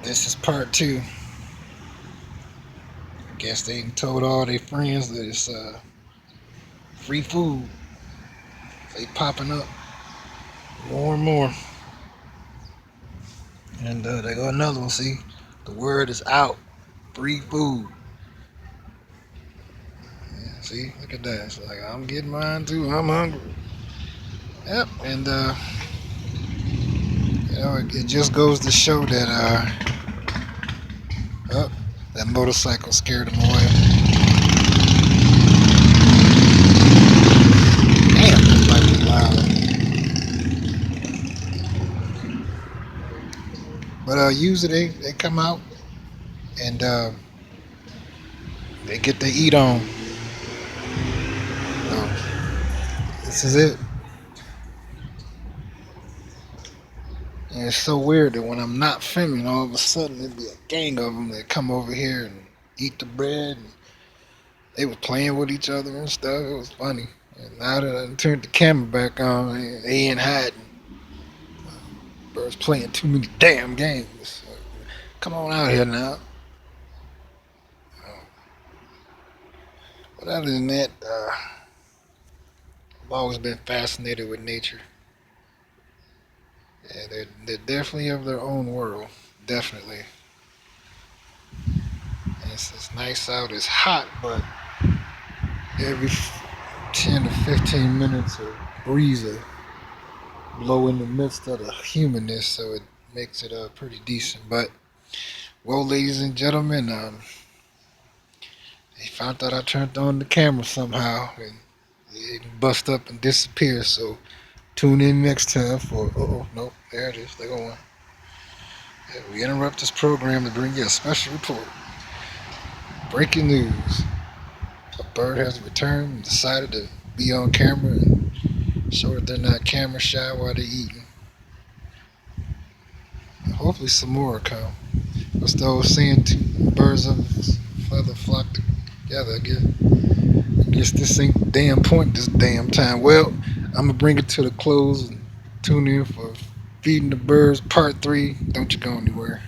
This is part two. Guess they told all their friends that it's free food. They popping up more and more. And they got another one. See, the word is out. Free food. Yeah, see, look at that. It's like I'm getting mine too. I'm hungry. Yep. And it just goes to show that oh, that motorcycle scared him away. Damn, that bike was loud. But usually they come out and they get to eat on. So this is it. And it's so weird that when I'm not filming, all of a sudden there'd be a gang of them that come over here and eat the bread. And they were playing with each other and stuff. It was funny. And now that I turned the camera back on, they ain't hiding. Bro's playing too many damn games. So come on out here now. But other than that, I've always been fascinated with nature. Yeah, they're definitely of their own world. Definitely. And it's nice out. It's hot, but every 10 to 15 minutes a breeze will blow in the midst of the humanness, so it makes it pretty decent. But, well, ladies and gentlemen, they found out I turned on the camera somehow, and it bust up and disappear. So tune in next time for, no, there it is, they're going. Yeah, we interrupt this program to bring you a special report. Breaking news. A bird has returned and decided to be on camera and show that they're not camera shy while they're eating. And hopefully some more will come. What's the old saying? Two birds of a feather flock together. I guess this ain't the damn point this damn time. Well, I'm going to bring it to the close and tune in for Feeding the Birds Part 3. Don't you go anywhere.